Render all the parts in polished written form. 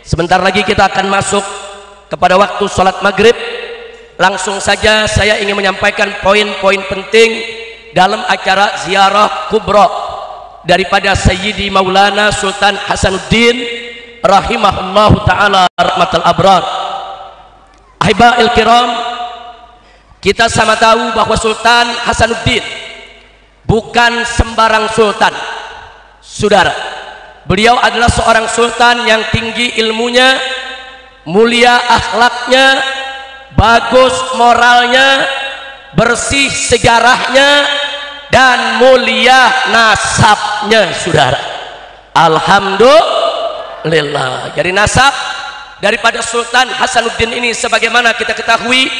Sebentar lagi kita akan masuk kepada waktu sholat maghrib. Langsung saja saya ingin menyampaikan poin-poin penting dalam acara ziarah kubra daripada Sayyidi Maulana Sultan Hasanuddin rahimahullahu ta'ala rahmatal abrar. Ahiba'il kiram, kita sama tahu bahwa Sultan Hasanuddin bukan sembarang sultan. Saudara, beliau adalah seorang sultan yang tinggi ilmunya, mulia akhlaknya, bagus moralnya, bersih sejarahnya, dan mulia nasabnya. Saudara, alhamdulillah. Jadi nasab daripada Sultan Hasanuddin ini, sebagaimana kita ketahui,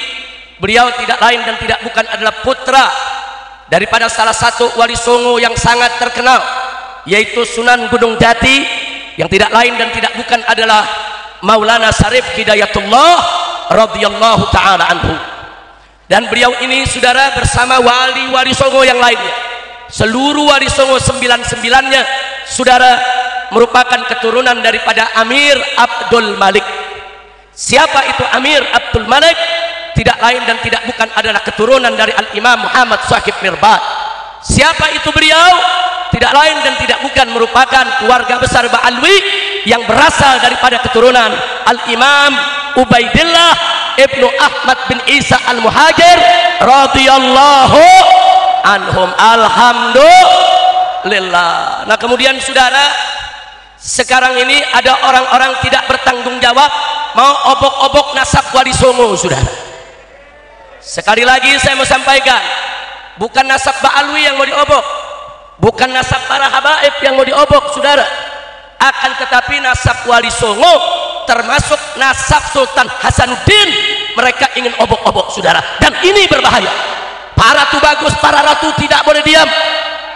beliau tidak lain dan tidak bukan adalah putra daripada salah satu wali songo yang sangat terkenal, yaitu Sunan Gunung Jati, yang tidak lain dan tidak bukan adalah Maulana Syarif Hidayatullah radhiyallahu ta'ala anhu. Dan beliau ini, saudara, bersama wali-wali songo yang lainnya, seluruh wali songo 99-nya, saudara, merupakan keturunan daripada Amir Abdul Malik. Siapa itu Amir Abdul Malik? Tidak lain dan tidak bukan adalah keturunan dari Al-Imam Muhammad Shahib Mirbad. Siapa itu beliau? Tidak lain dan tidak bukan merupakan keluarga besar Ba'alwi yang berasal daripada keturunan Al-Imam Ubaidillah Ibnu Ahmad bin Isa Al-Muhajir radhiyallahu anhum. Alhamdulillah. Nah, kemudian saudara, sekarang ini ada orang-orang tidak bertanggung jawab mau obok-obok nasab wali songo. Saudara, sekali lagi saya mau sampaikan, bukan nasab Ba'alwi yang mau diobok, bukan nasab para habaib yang mau diobok, saudara, akan tetapi nasab wali songo termasuk nasab Sultan Hasanuddin mereka ingin obok-obok, saudara, dan ini berbahaya. Para tubagus, para ratu tidak boleh diam.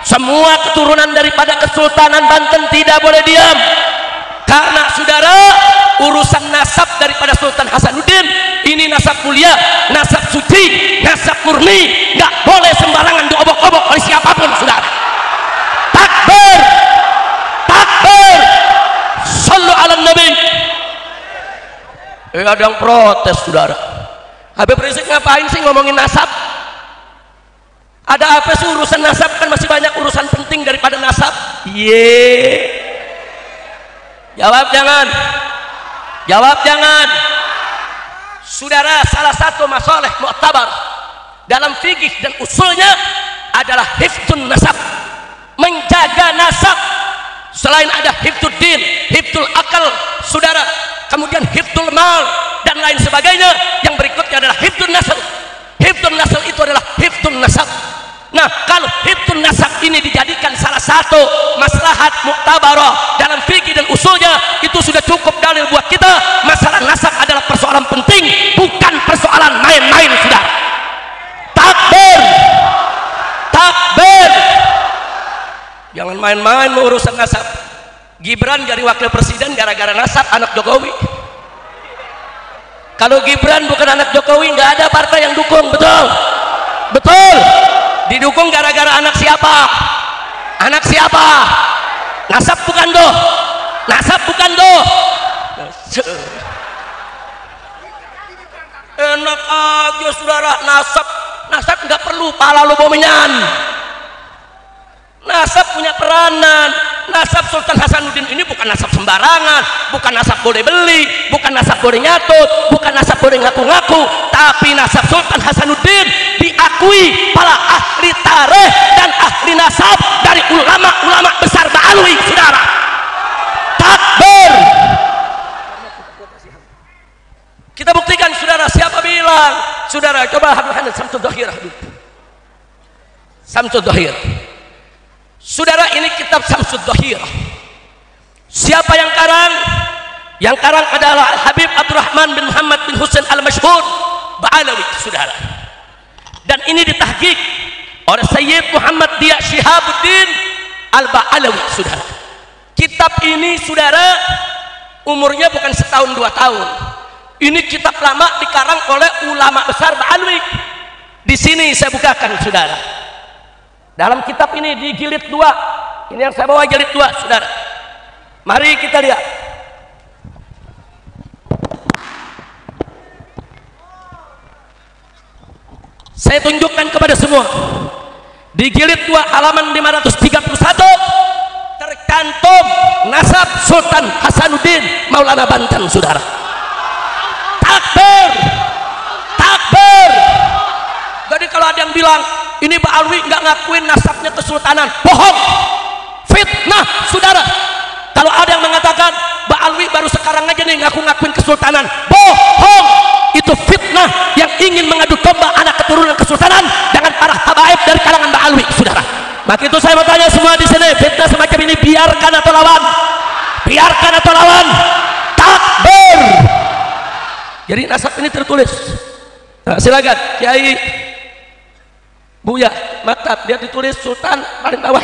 Semua keturunan daripada Kesultanan Banten tidak boleh diam, karena saudara, urusan nasab daripada Sultan Hasanuddin ini nasab mulia, nasab suci, nasab murni, nggak boleh sembarangan diobok-obok oleh siapapun, saudara. Takbir, takbir, sallu ala nabi. Ada yang protes, saudara. Habib Rizik ngapain sih ngomongin nasab? Ada apa sih urusan nasab? Kan masih banyak urusan penting daripada nasab. Jawab jangan. Jawab jangan. Saudara, salah satu masalah mu'tabar dalam fikih dan usulnya adalah hifdzun nasab, menjaga nasab. Selain ada hifdzud din, hifdzul akal, saudara, kemudian hifdzul mal dan lain sebagainya, yang berikutnya adalah hifdzun nasab. Hifdzun nasab itu adalah hifdzun nasab. Nah, kalau hifdzun nasab ini dijadikan salah satu maslahat muktabarah dalam fikih dan usulnya, itu sudah cukup dalil buat kita. Masalah nasab adalah persoalan penting, bukan persoalan main-main, saudara. Takbir, takbir. Jangan main-main urusan nasab. Gibran jadi wakil presiden gara-gara nasab anak Jokowi. Kalau Gibran bukan anak Jokowi, nggak ada partai yang dukung, betul? Betul. Didukung gara-gara anak siapa? Anak siapa? Nasab bukan doh. Nasab bukan doh. Enak aja, saudara, nasab. Nasab nggak perlu pala lu bomenyan. Nasab punya peranan. Nasab Sultan Hasanuddin ini bukan nasab sembarangan, bukan nasab boleh beli, bukan nasab boleh nyatut, bukan nasab boleh ngaku-ngaku, tapi nasab Sultan Hasanuddin diakui para ahli tarikh dan ahli nasab dari ulama-ulama besar Ba'alwi, saudara. Takbir. Kita buktikan, saudara. Siapa bilang? Saudara, coba Habib Samsud Dhahir. Samsud Dhahir. Saudara, ini kitab Samsud Dhahir. Siapa yang karang? Yang karang adalah Habib Abdurrahman bin Muhammad bin Husain al-Mashhur Ba'alawi, saudara. Dan ini ditahqiq oleh Sayyid Muhammad Dia Shihabuddin al-Ba'alawi, saudara. Kitab ini, saudara, umurnya bukan setahun 2 tahun. Ini kitab lama dikarang oleh ulama besar Ba'alwi. Di sini saya bukakan, saudara. Dalam kitab ini di jilid 2, ini yang saya bawa jilid 2, saudara. Mari kita lihat. Saya tunjukkan kepada semua di jilid 2 halaman 531 tercantum nasab Sultan Hasanuddin Maulana Banten, saudara. Takbir, takbir. Jadi kalau ada yang bilang ini Mbak Alwi nggak ngakuin nasabnya kesultanan, bohong, fitnah, saudara. Kalau ada yang mengatakan Mbak Alwi baru sekarang aja nih ngakuin kesultanan, bohong, itu fitnah yang ingin mengadu domba anak keturunan kesultanan dengan para habaib dari kalangan Mbak Alwi, saudara. Maka itu saya mau tanya semua di sini, fitnah semacam ini biarkan atau lawan? Biarkan atau lawan? Takbir. Jadi nasab ini tertulis. Nah, silakan Kiai Buya Maktab, dia ditulis Sultan paling bawah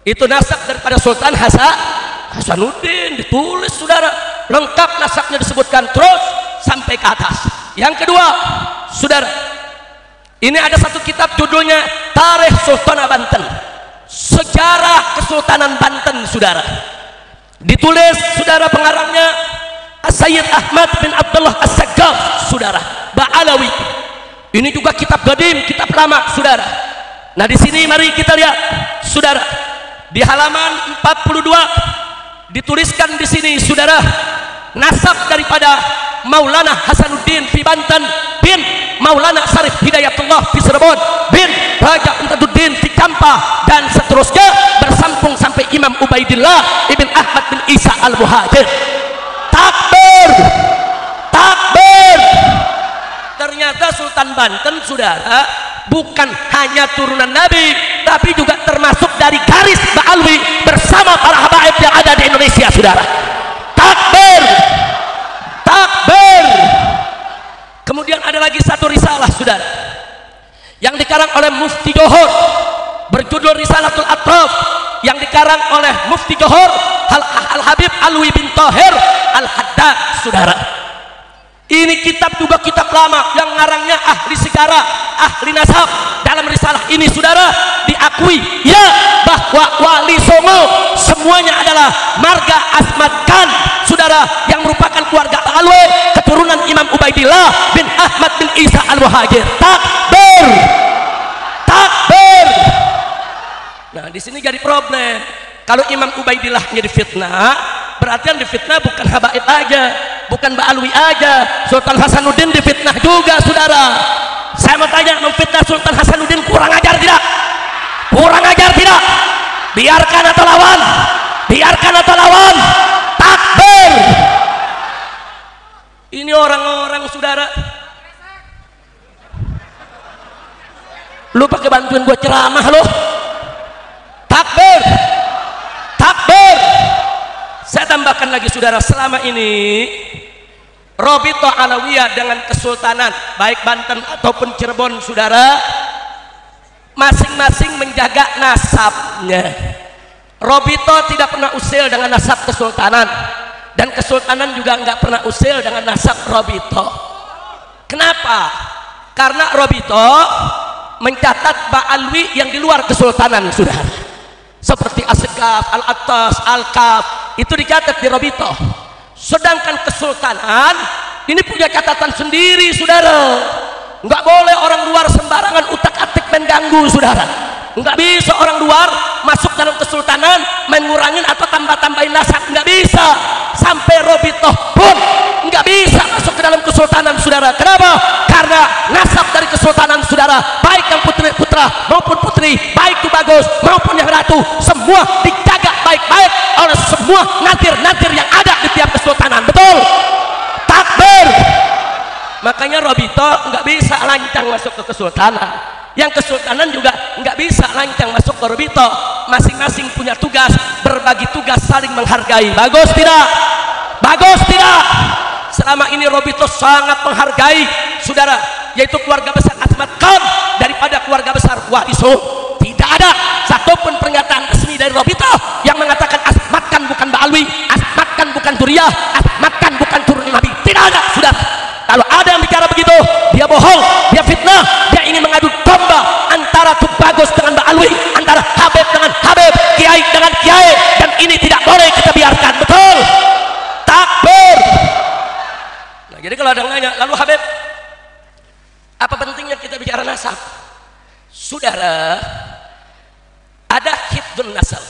itu nasab daripada Sultan Hasanuddin, ditulis, saudara, lengkap nasabnya disebutkan terus sampai ke atas. Yang kedua, saudara, ini ada satu kitab judulnya Tarikh Sultan Banten, sejarah Kesultanan Banten, saudara. Ditulis, saudara, pengarangnya Sayyid Ahmad bin Abdullah As-Saggaf, saudara, Ba'alawi. Ini juga kitab qadim, kitab lama, saudara. Nah, di sini mari kita lihat, saudara, di halaman 42 dituliskan di sini, saudara, nasab daripada Maulana Hasanuddin fi Banten bin Maulana Sarif Hidayatullah fi Cirebon bin Raja Imdaduddin fi Kampah dan seterusnya bersambung sampai Imam Ubaidillah ibn Ahmad bin Isa al-Muhajir. Takbir, takbir. Ternyata Sultan Banten, saudara, bukan hanya turunan Nabi, tapi juga termasuk dari garis Ba'alwi bersama para habaib yang ada di Indonesia, saudara. Takbir, takbir. Kemudian ada lagi satu risalah, saudara, yang dikarang oleh Mufti Johor, berjudul Risalatul Atraf, yang dikarang oleh Mufti Johor Al-Habib Alwi bin Tahir Al-Haddad, saudara. Ini kitab juga kitab lama yang ngarangnya ahli sejarah, ahli nasab. Dalam risalah ini, saudara, diakui ya bahwa Wali Songo semuanya adalah marga Asmat Khan, saudara, yang merupakan keluarga Alwi, keturunan Imam Ubaidillah bin Ahmad bin Isa al-Muhajir. Takbir, takbir. Nah, di sini jadi problem. Kalau Imam Ubaidillah jadi fitnah, berarti yang difitnah bukan habaib aja, bukan Mbak Alwi aja, Sultan Hasanuddin difitnah juga, saudara. Saya mau tanya, memfitnah Sultan Hasanuddin kurang ajar tidak? Kurang ajar tidak? Biarkan atau lawan? Biarkan atau lawan? Takbir. Ini orang-orang, saudara, lu pakai bantuin gua ceramah lo. Takbir, takbir. Saya tambahkan lagi, saudara, selama ini Robito Alawiyah dengan kesultanan baik Banten ataupun Cirebon, saudara, masing-masing menjaga nasabnya. Robito tidak pernah usil dengan nasab kesultanan, dan kesultanan juga nggak pernah usil dengan nasab Robito. Kenapa? Karena Robito mencatat Ba'alwi yang di luar kesultanan, saudara, seperti Asgaf, Al-Attas, Al-Kaf, itu dicatat di Robito. Sedangkan kesultanan ini punya catatan sendiri, saudara. Nggak boleh orang luar sembarangan utak-atik mengganggu, saudara. Nggak bisa orang luar masuk dalam kesultanan mengurangin atau tambah-tambahin nasab, nggak bisa. Sampai Robito pun nggak bisa masuk ke dalam kesultanan, saudara. Kenapa? Karena nasab dari kesultanan, saudara, baik yang putri-putra maupun putri, baik itu bagus maupun yang ratu, semua dijaga baik-baik oleh semua natir-natir yang ada di tiap kesultanan. Betul? Takbir. Makanya Robito nggak bisa lancang masuk ke kesultanan. Yang kesultanan juga nggak bisa lancang masuk ke Robito. Masing-masing punya tugas, berbagi tugas, saling menghargai. Bagus tidak? Bagus tidak? Selama ini Robito sangat menghargai, saudara, yaitu keluarga besar Asmat Khan daripada keluarga besar Wali Songo. Tidak ada satupun pernyataan resmi dari Robito yang mengatakan Asmat Khan bukan Ba'alwi, Asmat Khan bukan Duriyah, Asmat Khan bukan turun Nabi. Tidak ada, saudara. Kalau ada yang bicara begitu, dia bohong, dia fitnah, dia ingin mengadu domba antara Tubagus dengan Ba'alwi, antara Habib dengan Habib, Kiai dengan Kiai, dan ini tidak boleh kita biarkan. Betul? Takbir. Nah, jadi kalau ada yang nanya, lalu Habib, apa pentingnya kita bicara bicara nasab. Saudara, ada hifdzun nasab.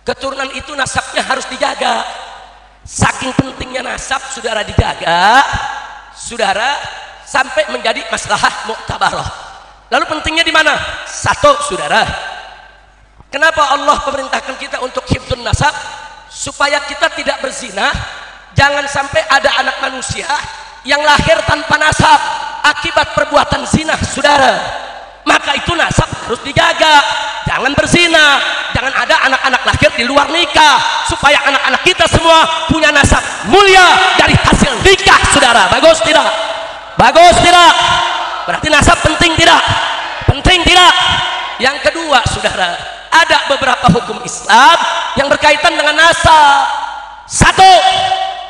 Keturunan itu nasabnya harus dijaga. Saking pentingnya nasab saudara dijaga, saudara, sampai menjadi maslahah muktabarah. Lalu pentingnya di mana? Satu, saudara, kenapa Allah memerintahkan kita untuk hifdzun nasab? Supaya kita tidak berzina. Jangan sampai ada anak manusia yang lahir tanpa nasab akibat perbuatan zina, saudara. Maka itu nasab harus dijaga. Jangan berzina, jangan ada anak-anak lahir di luar nikah, supaya anak-anak kita semua punya nasab mulia dari hasil nikah, saudara. Bagus tidak? Bagus tidak? Berarti nasab penting tidak? Penting tidak? Yang kedua, saudara, ada beberapa hukum Islam yang berkaitan dengan nasab. Satu,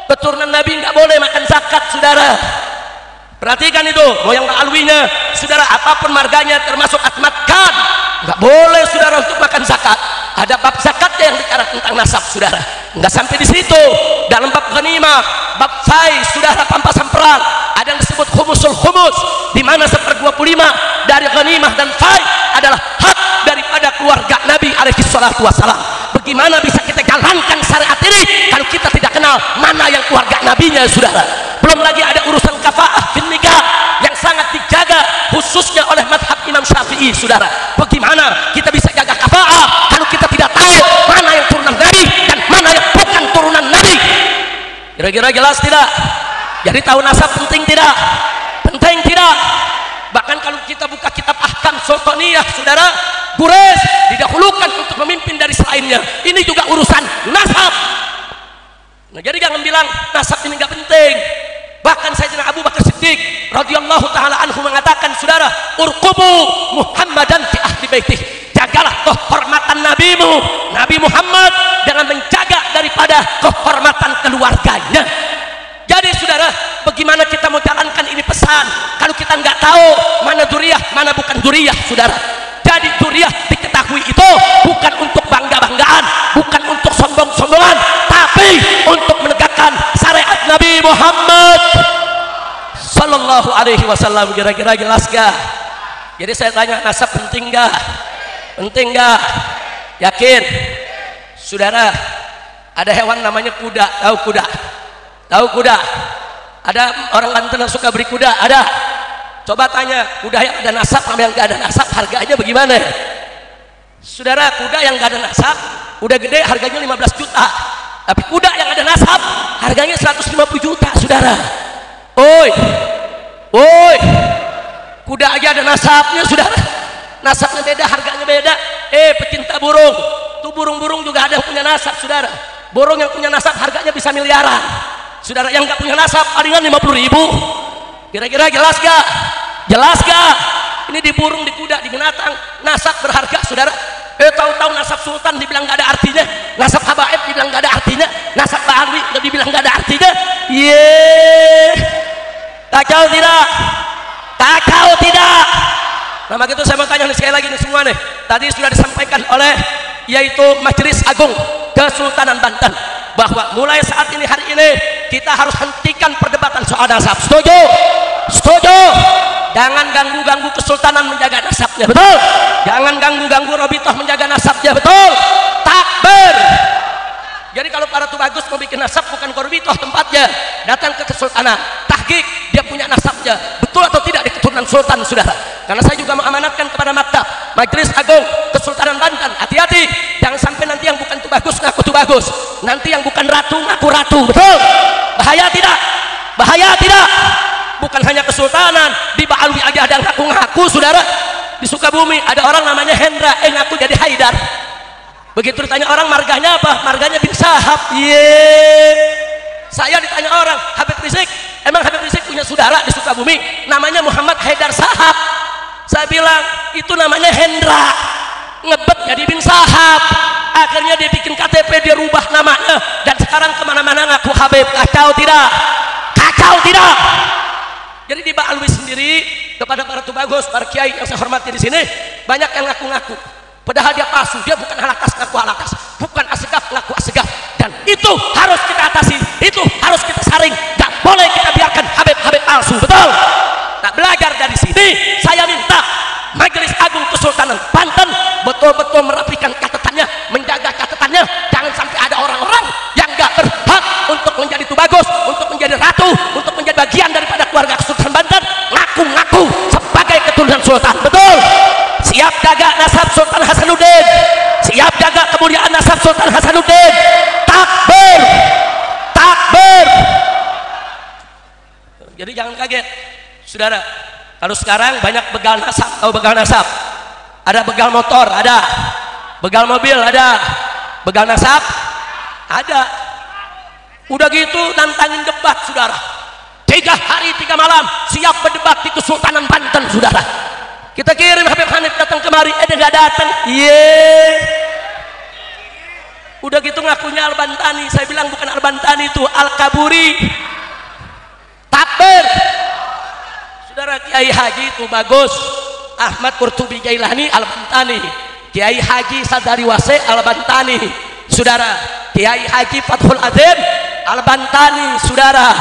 keturunan Nabi nggak boleh makan zakat, saudara. Perhatikan itu, moyang alwinya, saudara, apapun marganya termasuk Ahmad Khan, nggak boleh saudara untuk makan zakat. Ada bab zakatnya yang bicara tentang nasab, saudara. Nggak sampai di situ, dalam bab ghanimah, bab fai, saudara, pampasan perang, ada yang disebut khumusul khumus, di mana 1/25 dari ghanimah dan fai adalah hak daripada keluarga Nabi alaihi salatu wassalam. Bagaimana bisa kita jalankan syariat ini kalau kita tidak kenal mana yang keluarga nabinya, saudara? Belum lagi ada urusan kafaah bin nikah yang sangat dijaga khususnya oleh madhab Imam Syafi'i, saudara. Bagaimana kita bisa jaga kafaah kalau kita tidak tahu mana yang turunan Nabi dan mana yang bukan turunan Nabi? Kira-kira jelas tidak? Jadi tahu nasab penting tidak? Penting tidak? Bahkan kalau kita buka kitab ahkam sultaniyah, saudara, Quraisy didahulukan untuk memimpin dari selainnya. Ini juga urusan nasab. Nah, jadi jangan bilang nasab ini nggak penting. Bahkan Sayyidina Abu Bakar Siddiq radhiyallahu taala anhu mengatakan, saudara, urqubu Muhammadan fi ahli baitih. Jagalah kehormatan nabimu, Nabi Muhammad, dengan menjaga daripada kehormatan keluarganya. Jadi saudara, bagaimana kita mau jalankan ini pesan kalau kita nggak tahu mana dzurriyyah, mana bukan dzurriyyah, saudara? Jadi dzurriyyah diketahui itu bukan untuk bangga-banggaan, bukan untuk sombong-sombongan, tapi untuk menegakkan syariat Nabi Muhammad sallallahu alaihi wasallam. Kira-kira jelas gak? Jadi saya tanya, nasab penting gak? Penting gak? Yakin? Saudara, ada hewan namanya kuda. Tahu kuda? Tahu kuda? Ada orang Banten yang suka beri kuda? Ada? Coba tanya, kuda yang ada nasab sama yang gak ada nasab harganya bagaimana? Saudara, kuda yang gak ada nasab udah gede harganya 15 juta, tapi kuda yang ada nasab harganya 150 juta, saudara. Oi, oi, kuda aja ada nasabnya, saudara. Nasabnya beda, harganya beda. Pecinta burung, tuh burung-burung juga ada yang punya nasab, saudara. Burung yang punya nasab harganya bisa miliaran, saudara. Yang gak punya nasab palingan 50.000. Kira-kira jelas gak? Jelas gak? Ini di burung, di kuda, di binatang, nasab berharga, saudara. Tahu-tahu nasab sultan dibilang gak ada artinya, nasab habaib dibilang gak ada artinya, nasab ba'alwi dibilang gak ada artinya. Kacau tidak? Kacau tidak? Nah, begitu saya mau tanya nih, sekali lagi nih semua nih, tadi sudah disampaikan oleh yaitu Majelis Agung Kesultanan Banten bahwa mulai saat ini, hari ini, kita harus hentikan perdebatan soal nasab. Setuju? Setuju? Jangan ganggu-ganggu kesultanan menjaga nasabnya, betul? Jangan ganggu-ganggu Robitoh menjaga nasabnya, betul? Takbir! Jadi kalau para tubagus mau bikin nasab, bukan ke Robitoh tempatnya, datang ke kesultanan, tahqiq dia punya nasabnya, betul atau tidak di keturunan sultan, saudara. Karena saya juga mengamanatkan kepada maktab Majelis Agung Kesultanan Banten, hati-hati, jangan sampai nanti yang bukan tubagus ngaku tubagus, nanti yang bukan ratu ngaku ratu, betul? Bahaya tidak? Bahaya tidak? Bukan hanya kesultanan, di Ba'alwi aja ada ngaku-ngaku, saudara. Di Sukabumi ada orang namanya Hendra, ngaku jadi Haidar. Begitu ditanya orang marganya apa? Marganya bin Sahab. Saya ditanya orang, Habib Rizik, emang Habib Rizik punya saudara di Sukabumi namanya Muhammad Haidar Sahab? Saya bilang itu namanya Hendra, ngebet jadi bin Sahab. Akhirnya dia bikin KTP, dia rubah namanya, dan sekarang kemana-mana ngaku Habib. Kacau tidak? Kacau tidak? Jadi di Ba'alwi sendiri, kepada para tubagus, para kiai yang saya hormati di sini, banyak yang ngaku-ngaku. Padahal dia palsu, dia bukan halakas ngaku halakas, bukan asegaf ngaku asegaf. Dan itu harus kita atasi, itu harus kita saring. Gak boleh kita biarkan Habib-Habib palsu, betul? Nah, belajar dari sini, saya minta menjadi ratu, untuk menjadi bagian daripada keluarga Kesultanan Banten, ngaku-ngaku sebagai keturunan sultan. Betul? Siap jaga nasab Sultan Hasanuddin, siap jaga kemuliaan nasab Sultan Hasanuddin. Takbir, takbir. Jadi jangan kaget saudara, kalau sekarang banyak begal nasab. Tahu begal nasab? Ada begal motor, ada begal mobil, ada begal nasab, ada. Udah gitu nantangin debat saudara, 3 hari 3 malam siap berdebat di Kesultanan Banten saudara. Kita kirim Habib Hanif datang kemari, dia nggak datang. Udah gitu ngakunya Al-Bantani. Saya bilang bukan Al-Bantani, itu Al-Kaburi. Takbir saudara. Kiai Haji itu bagus, Ahmad Qurtubi Jailani Al-Bantani, Kiai Haji Sadari Wase Al-Bantani saudara, Kiai Haji Fathul Azim Al-Bantani saudara.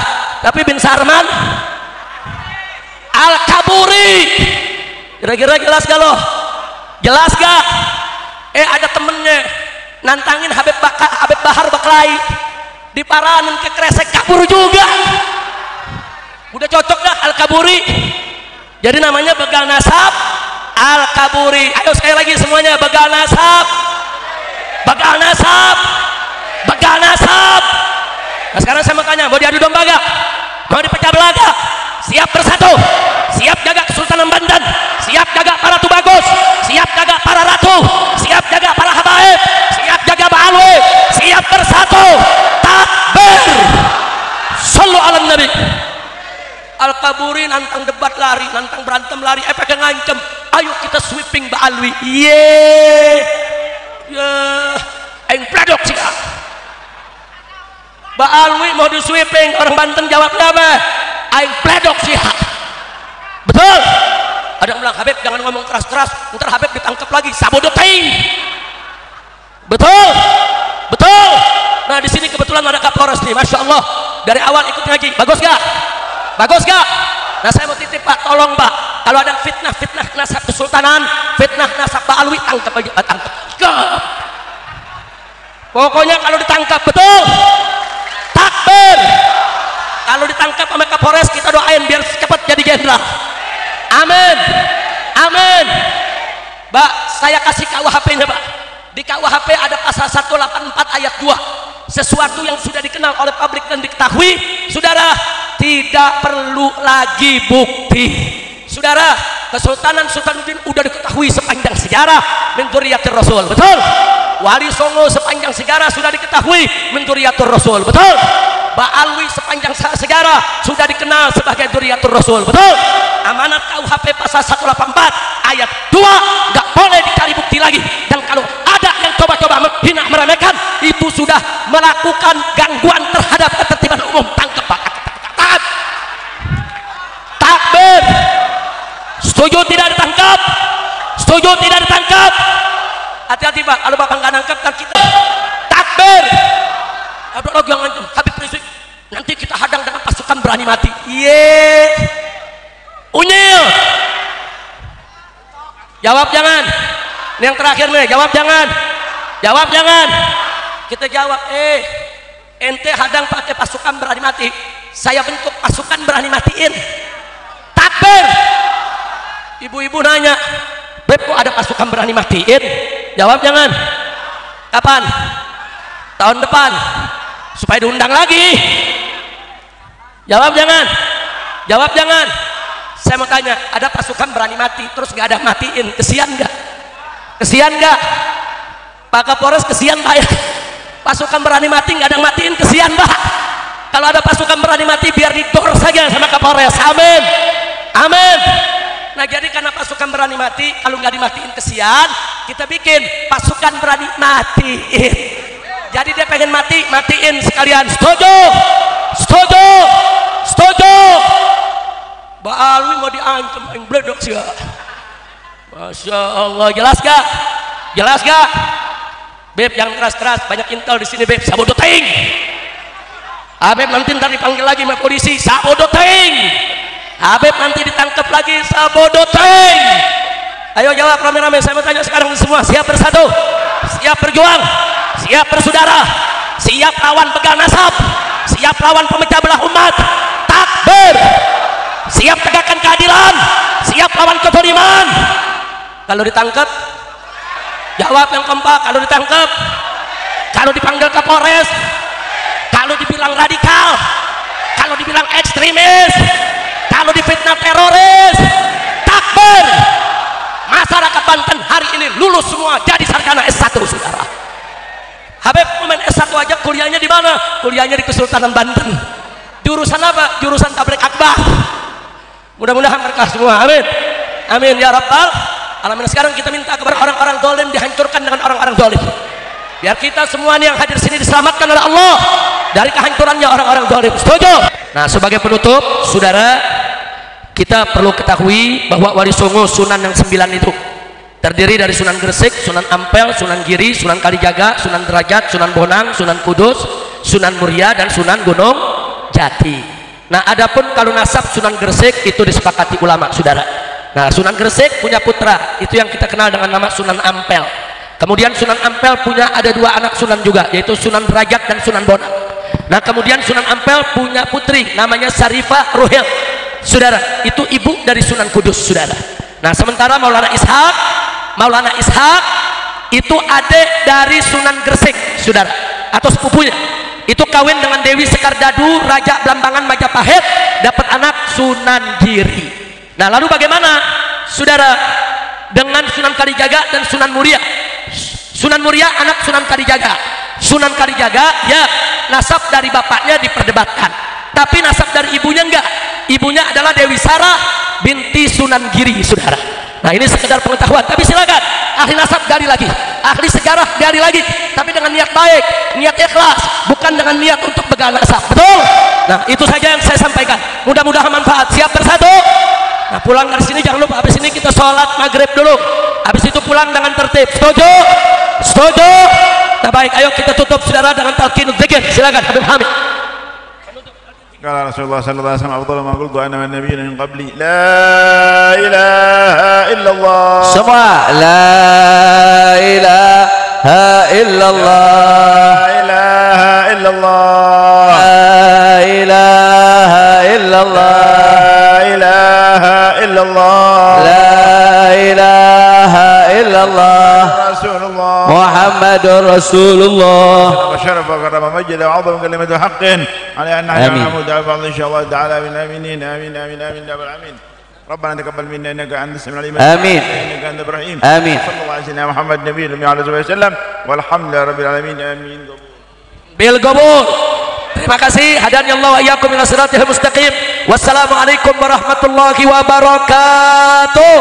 Tapi bin Sarman Al-Kaburi. Kira-kira jelas gak loh? Jelas gak? Ada temennya nantangin Habib Bahar Baklai, diparanin ke kresek, kabur juga. Udah cocok dah Al-Kaburi. Jadi namanya begal nasab Al-Kaburi. Ayo sekali lagi semuanya, begal nasab, begal nasab, begal nasab. Nah sekarang saya mau tanya, mau diadu domba gak? Mau dipecah belah gak? Siap bersatu, siap jaga Kesultanan Banten, siap jaga para Tubagus, siap jaga para ratu, siap jaga para habaib, siap jaga Ba'alwi, siap bersatu. Takbir, sallu ala nabi. Al-Kaburi nantang debat lari, nantang berantem lari, pakai ngancem, ayo kita sweeping Ba'alwi. Aing pledok sih. Ba'alwi mau di sweeping, orang Banten jawabnya apa? Aing pledok sih. Betul? Ada yang bilang, Habib jangan ngomong keras-keras, ntar Habib ditangkap lagi, sabodoting. Betul? Betul? Nah di sini kebetulan ada Kapolres nih, Masya Allah, dari awal ikut ngaji, bagus gak? Bagus gak? Nah saya mau titip Pak, tolong Pak, kalau ada fitnah nasab Kesultanan, fitnah nasab Ba'alwi, tangkap aja, tangkap. Pokoknya kalau ditangkap, betul? Takbir. Kalau ditangkap sama Kapolres, kita doain biar cepat jadi jenderal. Amin, amin. Mbak, saya kasih KUHP-nya Pak. Di KUHP ada pasal 184 ayat 2. Sesuatu yang sudah dikenal oleh publik dan diketahui, saudara, tidak perlu lagi bukti. Saudara, Kesultanan Sultanuddin udah diketahui sepanjang sejarah min dzurriyyatir Rasul. Betul? Wali Songo sepanjang sejarah sudah diketahui min dzurriyyatir Rasul. Betul? Ba'alwi sepanjang sejarah sudah dikenal sebagai dzurriyyatir Rasul. Betul? Amanat KUHP pasal 184 ayat 2 nggak boleh dicari bukti lagi. Dan kalau ada yang coba-coba menghina meremehkan, itu sudah melakukan gangguan terhadap ketertiban umum. Tangkap Pak. Takbir. Setuju tidak ditangkap? Setuju tidak ditangkap? Hati-hati Pak, kalau Bapak nggak nangkap kan kita. Takbir. Ada lagi yang ngancam, Habib Rizik, nanti kita hadang dengan pasukan berani mati. Unyil. Jawab jangan. Ini yang terakhir nih, jawab jangan. Jawab jangan. Kita jawab, ente hadang pakai pasukan berani mati, saya bentuk pasukan berani matiin. Takbir. Ibu-ibu nanya, Beb kok ada pasukan berani matiin? Jawab jangan. Kapan? Tahun depan, supaya diundang lagi. Jawab jangan. Jawab jangan. Saya mau tanya, ada pasukan berani mati terus nggak ada matiin, kesian nggak? Kesian nggak? Pak Kapolres kesian Pak ya? Pasukan berani mati nggak ada matiin, kesian Pak. Kalau ada pasukan berani mati biar didor saja sama Kapolres. Amin, amin. Nah jadi karena pasukan berani mati, kalau nggak dimatiin kesian, kita bikin pasukan berani matiin. Jadi dia pengen mati, matiin sekalian. Setuju? Setuju? Setuju? Ba'alwi mau diancam, yang bledok sih. Masya Allah, jelas gak? Jelas gak? Beb jangan keras-keras, banyak intel di sini Beb. Sabodoting. Habib nanti ntar dipanggil lagi sama polisi, sabodoting. Habib nanti ditangkap lagi, sabodoting. Ayo jawab rame-rame, saya mau tanya sekarang semua, siap bersatu, siap berjuang, siap bersaudara, siap lawan begal nasab, siap lawan pemecah belah umat, Kalau ditangkap? Jawab yang keempat. Kalau ditangkap? Kalau dipanggil Kapolres? Kalau dibilang radikal? Kalau dibilang ekstremis? Kalau difitnah teroris? Takbir! Masyarakat Banten hari ini lulus semua jadi sarjana S1, saudara. Habib pemain S1 aja kuliahnya di mana? Kuliahnya di Kesultanan Banten. Jurusan apa? Jurusan tablik akbar. Mudah-mudahan mereka semua, amin. Amin ya rabbal alamin. Sekarang kita minta kepada orang-orang zalim dihancurkan dengan orang-orang zalim. Biar kita semua yang hadir sini diselamatkan oleh Allah dari kehancurannya orang-orang zalim. Setuju? Nah, sebagai penutup, saudara, kita perlu ketahui bahwa Wali Songo Sunan yang 9 itu terdiri dari Sunan Gresik, Sunan Ampel, Sunan Giri, Sunan Kalijaga, Sunan Derajat, Sunan Bonang, Sunan Kudus, Sunan Muria, dan Sunan Gunung Jati. Nah, adapun kalau nasab Sunan Gresik itu disepakati ulama, saudara. Nah, Sunan Gresik punya putra, itu yang kita kenal dengan nama Sunan Ampel. Kemudian Sunan Ampel punya ada 2 anak Sunan juga, yaitu Sunan Derajat dan Sunan Bonang. Nah, kemudian Sunan Ampel punya putri namanya Sarifah Ruhil, saudara. Itu ibu dari Sunan Kudus, saudara. Nah, sementara Maulana Ishaq itu adik dari Sunan Gresik, saudara, atau sepupunya. Itu kawin dengan Dewi Sekardadu, Raja Blambangan Majapahit, dapat anak Sunan Giri. Nah, lalu bagaimana, saudara, dengan Sunan Kalijaga dan Sunan Muria? Sunan Muria anak Sunan Kalijaga. Sunan Kalijaga ya nasab dari bapaknya diperdebatkan, tapi nasab dari ibunya enggak. Ibunya adalah Dewi Sarah binti Sunan Giri, saudara. Nah, ini sekedar pengetahuan, tapi silakan ahli nasab gali lagi, ahli sejarah gali lagi, tapi dengan niat baik, niat ikhlas, bukan dengan niat untuk begal nasab. Betul? Nah, itu saja yang saya sampaikan. Mudah-mudahan manfaat. Siap bersatu? Nah, pulang dari sini jangan lupa, habis ini kita sholat maghrib dulu, habis itu pulang dengan tertib. Setuju? Setuju? Nah, baik, ayo kita tutup, saudara, dengan talqinul dzikir. Silakan Habib Hamid. قال رسول الله صلى الله عليه وسلم أفضل ما قلت أنا والنبيين من قبلي لا إله إلا الله. semua لا إله إلا الله. لا إله إلا الله. لا إله إلا الله. لا إله إلا الله. لا إله إلا الله. رسول الله محمد رسول الله. وشرف وكرم مجد وعظم كلمة حق على أن نحن نعبد بعض إن شاء الله تعالى من آمين آمين آمين آمين يا رب العالمين. ربنا تقبل منا إنك أنت السميع العليم. آمين. إنك أنت إبراهيم. آمين. صلى الله عليه وسلم محمد النبي الأمي عليه الصلاة والسلام والحمد لله رب العالمين. آمين. Bil Gobul. Terima kasih. Hadani Allah wa iyyakum ila siratal mustaqim. Wassalamualaikum warahmatullahi wabarakatuh.